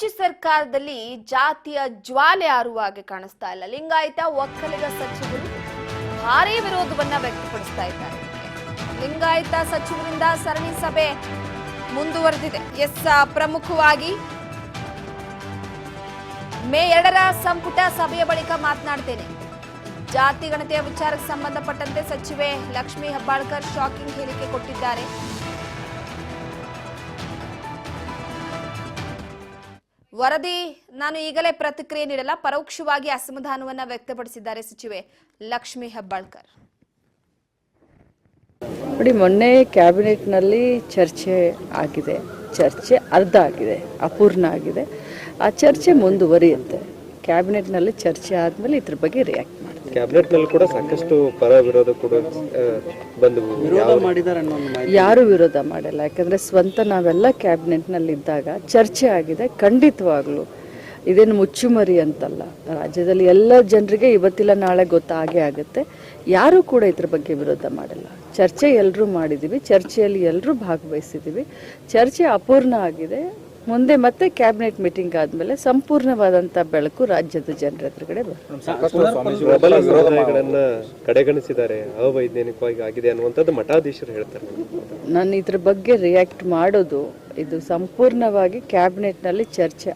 ರಾಜ್ಯ ಸರ್ಕಾರದಲ್ಲಿ ಜಾತಿಯ ಜ್ವಾಲೆ ಆರುವ ಹಾಗೆ ಕಾಣಿಸ್ತಾ ಇಲ್ಲ. ಲಿಂಗಾಯತ ಒಕ್ಕಲಿಗ ಸಚಿವರು ಭಾರೀ ವಿರೋಧವನ್ನ ವ್ಯಕ್ತಪಡಿಸ್ತಾ ಇದ್ದಾರೆ. ಲಿಂಗಾಯತ ಸಚಿವರಿಂದ ಸರಣಿ ಸಭೆ ಮುಂದುವರೆದಿದೆ. ಪ್ರಮುಖವಾಗಿ ಮೇ 2ರ ಸಂಪುಟ ಸಭೆಯ ಬಳಿಕ ಮಾತನಾಡ್ತೇನೆ. ಜಾತಿ ಗಣತಿಯ ವಿಚಾರಕ್ಕೆ ಸಂಬಂಧಪಟ್ಟಂತೆ ಸಚಿವೆ ಲಕ್ಷ್ಮೀ ಹೆಬ್ಬಾಳ್ಕರ್ ಶಾಕಿಂಗ್ ಹೇಳಿಕೆ ಕೊಟ್ಟಿದ್ದಾರೆ. ವರದಿ ನಾನು ಈಗಲೇ ಪ್ರತಿಕ್ರಿಯೆ ನೀಡಲ್ಲ, ಪರೋಕ್ಷವಾಗಿ ಅಸಮಾಧಾನವನ್ನ ವ್ಯಕ್ತಪಡಿಸಿದ್ದಾರೆ ಸಚಿವೆ ಲಕ್ಷ್ಮೀ ಹೆಬ್ಬಾಳ್ಕರ್. ನೋಡಿ, ಮೊನ್ನೆ ಕ್ಯಾಬಿನೆಟ್ನಲ್ಲಿ ಚರ್ಚೆ ಆಗಿದೆ. ಚರ್ಚೆ ಅರ್ಧ ಆಗಿದೆ, ಅಪೂರ್ಣ ಆಗಿದೆ. ಆ ಚರ್ಚೆ ಮುಂದುವರಿಯುತ್ತೆ. ಕ್ಯಾಬಿನೆಟ್ನಲ್ಲಿ ಚರ್ಚೆ ಆದಮೇಲೆ ಇದ್ರ ಬಗ್ಗೆ ರಿಯಾಕ್ಟ್ ಮಾಡ್ತೀವಿ. ಕ್ಯಾಬಿನೆಟ್ನಲ್ಲಿ ಕೂಡ ಸಾಕಷ್ಟು ಪರ ವಿರೋಧ ಕೂಡ ಬಂದವು. ಯಾರು ವಿರೋಧ ಮಾಡಿಲ್ಲ. ಯಾಕಂದರೆ ಸ್ವಂತ ನಾವೆಲ್ಲ ಕ್ಯಾಬಿನೆಟ್ನಲ್ಲಿ ಇದ್ದಾಗ ಚರ್ಚೆ ಆಗಿದೆ. ಖಂಡಿತವಾಗ್ಲೂ ಇದೇನು ಮುಚ್ಚುಮರಿ ಅಂತಲ್ಲ. ರಾಜ್ಯದಲ್ಲಿ ಎಲ್ಲ ಜನರಿಗೆ ಇವತ್ತಿಲ್ಲ ನಾಳೆ ಗೊತ್ತಾಗೇ ಆಗುತ್ತೆ. ಯಾರೂ ಕೂಡ ಇದ್ರ ಬಗ್ಗೆ ವಿರೋಧ ಮಾಡಿಲ್ಲ. ಚರ್ಚೆ ಎಲ್ಲರೂ ಮಾಡಿದ್ದೀವಿ. ಚರ್ಚೆಯಲ್ಲಿ ಎಲ್ಲರೂ ಭಾಗವಹಿಸಿದ್ದೀವಿ. ಚರ್ಚೆ ಅಪೂರ್ಣ ಆಗಿದೆ. ಮುಂದೆ ಮತ್ತೆ ಕ್ಯಾಬಿನೆಟ್ ಮೀಟಿಂಗ್ ಆದಮೇಲೆ ಸಂಪೂರ್ಣವಾದಂಥ ಬೆಳಕು ರಾಜ್ಯದ ಜನರ ಎದುರುಗಡೆ ಕಡೆಗಣಿಸಿದ್ದಾರೆ, ಅವೈಜ್ಞಾನಿಕವಾಗಿ ಆಗಿದೆ ಅನ್ನುವಂಥದ್ದು ಮಠಾಧೀಶರು ಹೇಳ್ತಾರೆ. ನಾನು ಇದ್ರ ಬಗ್ಗೆ ರಿಯಾಕ್ಟ್ ಮಾಡೋದು ಇದು ಸಂಪೂರ್ಣವಾಗಿ ಕ್ಯಾಬಿನೆಟ್ನಲ್ಲಿ ಚರ್ಚೆ